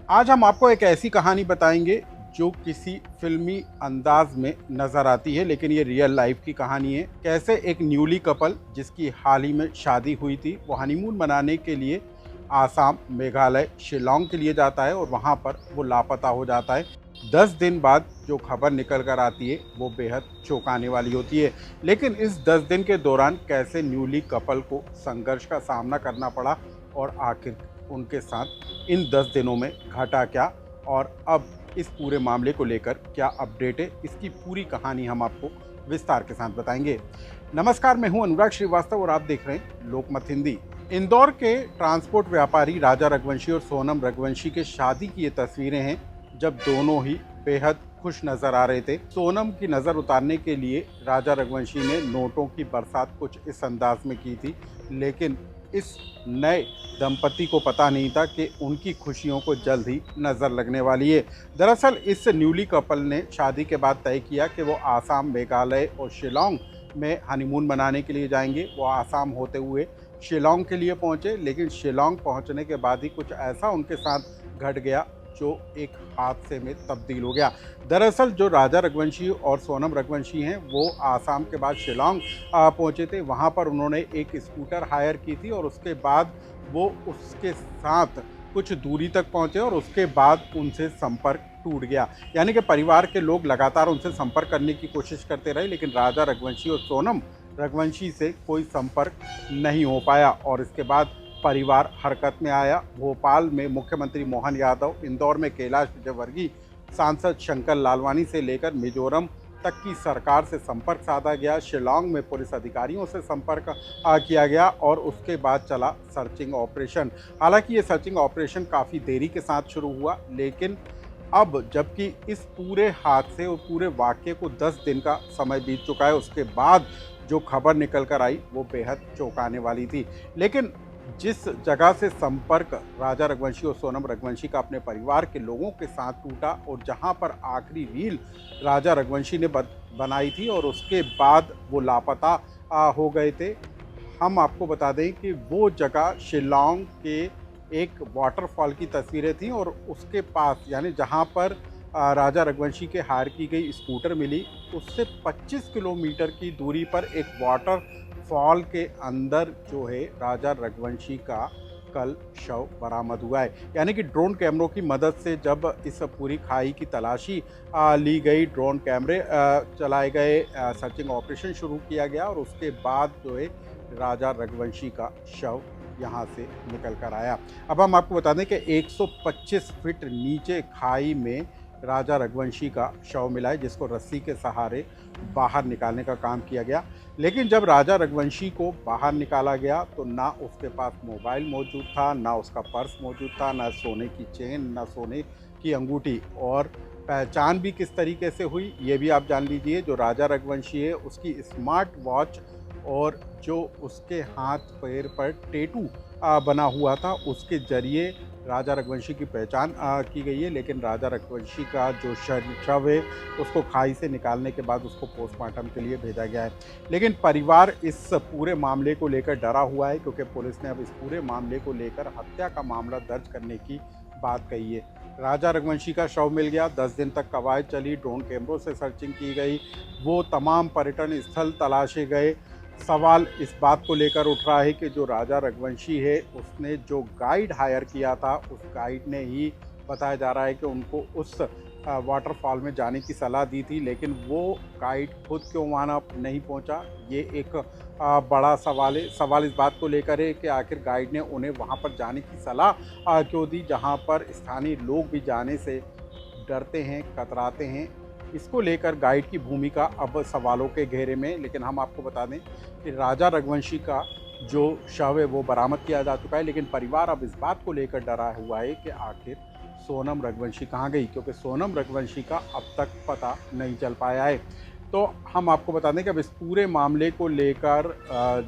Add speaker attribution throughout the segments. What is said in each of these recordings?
Speaker 1: आज हम आपको एक ऐसी कहानी बताएंगे जो किसी फिल्मी अंदाज में नजर आती है, लेकिन ये रियल लाइफ की कहानी है। कैसे एक न्यूली कपल जिसकी हाल ही में शादी हुई थी, वो हनीमून मनाने के लिए आसाम, मेघालय, शिलोंग के लिए जाता है और वहाँ पर वो लापता हो जाता है। 10 दिन बाद जो खबर निकल कर आती है वो बेहद चौंकाने वाली होती है। लेकिन इस 10 दिन के दौरान कैसे न्यूली कपल को संघर्ष का सामना करना पड़ा और आखिर उनके साथ इन 10 दिनों में घटा क्या, और अब इस पूरे मामले को लेकर क्या अपडेट है, इसकी पूरी कहानी हम आपको विस्तार के साथ बताएंगे। नमस्कार, मैं हूं अनुराग श्रीवास्तव और आप देख रहे हैं लोकमत हिंदी। इंदौर के ट्रांसपोर्ट व्यापारी राजा रघुवंशी और सोनम रघुवंशी के शादी की ये तस्वीरें हैं, जब दोनों ही बेहद खुश नजर आ रहे थे। सोनम की नज़र उतारने के लिए राजा रघुवंशी ने नोटों की बरसात कुछ इस अंदाज में की थी, लेकिन इस नए दंपति को पता नहीं था कि उनकी खुशियों को जल्द ही नज़र लगने वाली है। दरअसल इस न्यूली कपल ने शादी के बाद तय किया कि वो आसाम, मेघालय और शिलोंग में हनीमून मनाने के लिए जाएंगे। वो आसाम होते हुए शिलोंग के लिए पहुंचे, लेकिन शिलोंग पहुंचने के बाद ही कुछ ऐसा उनके साथ घट गया जो एक हादसे में तब्दील हो गया। दरअसल जो राजा रघुवंशी और सोनम रघुवंशी हैं, वो आसाम के बाद शिलोंग पहुंचे थे। वहां पर उन्होंने एक स्कूटर हायर की थी और उसके बाद वो उसके साथ कुछ दूरी तक पहुंचे और उसके बाद उनसे संपर्क टूट गया। यानी कि परिवार के लोग लगातार उनसे संपर्क करने की कोशिश करते रहे, लेकिन राजा रघुवंशी और सोनम रघुवंशी से कोई संपर्क नहीं हो पाया और इसके बाद परिवार हरकत में आया। भोपाल में मुख्यमंत्री मोहन यादव, इंदौर में कैलाश विजयवर्गीय, सांसद शंकर लालवानी से लेकर मिजोरम तक की सरकार से संपर्क साधा गया। शिलोंग में पुलिस अधिकारियों से संपर्क किया गया और उसके बाद चला सर्चिंग ऑपरेशन। हालांकि ये सर्चिंग ऑपरेशन काफ़ी देरी के साथ शुरू हुआ, लेकिन अब जबकि इस पूरे हादसे और पूरे वाक़ये को 10 दिन का समय बीत चुका है, उसके बाद जो खबर निकल कर आई वो बेहद चौंकाने वाली थी। लेकिन जिस जगह से संपर्क राजा रघुवंशी और सोनम रघुवंशी का अपने परिवार के लोगों के साथ टूटा और जहां पर आखिरी रील राजा रघुवंशी ने बनाई थी और उसके बाद वो लापता हो गए थे, हम आपको बता दें कि वो जगह शिलोंग के एक वाटरफॉल की तस्वीरें थी और उसके पास, यानी जहां पर राजा रघुवंशी के हायर की गई स्कूटर मिली, उससे 25 किलोमीटर की दूरी पर एक वाटर फॉल के अंदर जो है राजा रघुवंशी का कल शव बरामद हुआ है। यानी कि ड्रोन कैमरों की मदद से जब इस पूरी खाई की तलाशी ली गई, ड्रोन कैमरे चलाए गए, सर्चिंग ऑपरेशन शुरू किया गया और उसके बाद जो है राजा रघुवंशी का शव यहाँ से निकल कर आया। अब हम आपको बता दें कि 125 फीट नीचे खाई में राजा रघुवंशी का शव मिला है, जिसको रस्सी के सहारे बाहर निकालने का काम किया गया। लेकिन जब राजा रघुवंशी को बाहर निकाला गया तो ना उसके पास मोबाइल मौजूद था, ना उसका पर्स मौजूद था, ना सोने की चेन, ना सोने की अंगूठी। और पहचान भी किस तरीके से हुई ये भी आप जान लीजिए। जो राजा रघुवंशी है उसकी स्मार्ट वॉच और जो उसके हाथ पैर पर टैटू बना हुआ था, उसके जरिए राजा रघुवंशी की पहचान की गई है। लेकिन राजा रघुवंशी का जो शव है उसको खाई से निकालने के बाद उसको पोस्टमार्टम के लिए भेजा गया है। लेकिन परिवार इस पूरे मामले को लेकर डरा हुआ है, क्योंकि पुलिस ने अब इस पूरे मामले को लेकर हत्या का मामला दर्ज करने की बात कही है। राजा रघुवंशी का शव मिल गया, 10 दिन तक कवायद चली, ड्रोन कैमरों से सर्चिंग की गई, वो तमाम पर्यटन स्थल तलाशे गए। सवाल इस बात को लेकर उठ रहा है कि जो राजा रघुवंशी है उसने जो गाइड हायर किया था, उस गाइड ने ही बताया जा रहा है कि उनको उस वाटरफॉल में जाने की सलाह दी थी, लेकिन वो गाइड खुद क्यों वहाँ नहीं पहुँचा, ये एक बड़ा सवाल है। सवाल इस बात को लेकर है कि आखिर गाइड ने उन्हें वहाँ पर जाने की सलाह क्यों दी, जहाँ पर स्थानीय लोग भी जाने से डरते हैं, कतराते हैं। इसको लेकर गाइड की भूमिका अब सवालों के घेरे में। लेकिन हम आपको बता दें कि राजा रघुवंशी का जो शव है वो बरामद किया जा चुका है, लेकिन परिवार अब इस बात को लेकर डरा हुआ है कि आखिर सोनम रघुवंशी कहाँ गई, क्योंकि सोनम रघुवंशी का अब तक पता नहीं चल पाया है। तो हम आपको बता दें कि अब इस पूरे मामले को लेकर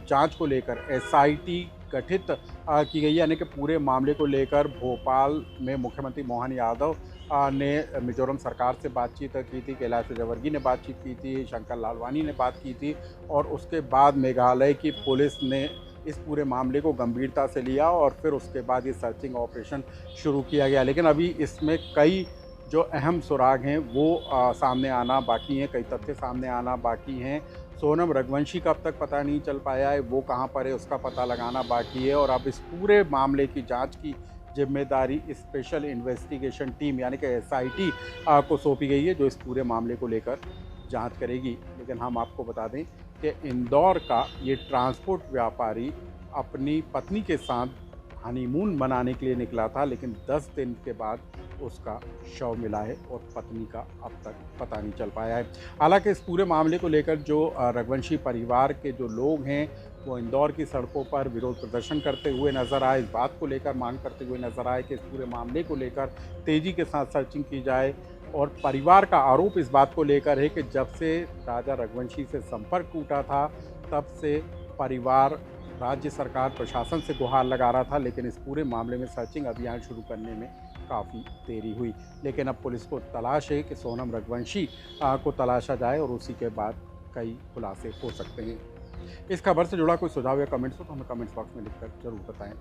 Speaker 1: जांच को लेकर एसआईटी गठित की गई है। यानी कि पूरे मामले को लेकर भोपाल में मुख्यमंत्री मोहन यादव ने मिजोरम सरकार से बातचीत की थी, कैलाश विजयवर्गीय ने बातचीत की थी, शंकर लालवानी ने बात की थी और उसके बाद मेघालय की पुलिस ने इस पूरे मामले को गंभीरता से लिया और फिर उसके बाद ये सर्चिंग ऑपरेशन शुरू किया गया। लेकिन अभी इसमें कई जो अहम सुराग हैं वो सामने आना बाकी हैं, कई तथ्य सामने आना बाकी हैं। सोनम रघुवंशी का अब तक पता नहीं चल पाया है, वो कहाँ पर है उसका पता लगाना बाकी है। और अब इस पूरे मामले की जांच की जिम्मेदारी स्पेशल इन्वेस्टिगेशन टीम यानी कि एसआईटी को सौंपी गई है, जो इस पूरे मामले को लेकर जांच करेगी। लेकिन हम आपको बता दें कि इंदौर का ये ट्रांसपोर्ट व्यापारी अपनी पत्नी के साथ हनीमून मनाने के लिए निकला था, लेकिन 10 दिन के बाद उसका शव मिला है और पत्नी का अब तक पता नहीं चल पाया है। हालांकि इस पूरे मामले को लेकर जो रघुवंशी परिवार के जो लोग हैं वो इंदौर की सड़कों पर विरोध प्रदर्शन करते हुए नजर आए, इस बात को लेकर मांग करते हुए नजर आए कि इस पूरे मामले को लेकर तेजी के साथ सर्चिंग की जाए। और परिवार का आरोप इस बात को लेकर है कि जब से राजा रघुवंशी से संपर्क टूटा था तब से परिवार राज्य सरकार प्रशासन से गुहार लगा रहा था, लेकिन इस पूरे मामले में सर्चिंग अभियान शुरू करने में काफ़ी देरी हुई। लेकिन अब पुलिस को तलाश है कि सोनम रघुवंशी को तलाशा जाए और उसी के बाद कई खुलासे हो सकते हैं। इस खबर से जुड़ा कोई सुझाव या कमेंट्स हो तो हमें कमेंट्स बॉक्स में लिखकर जरूर बताएं।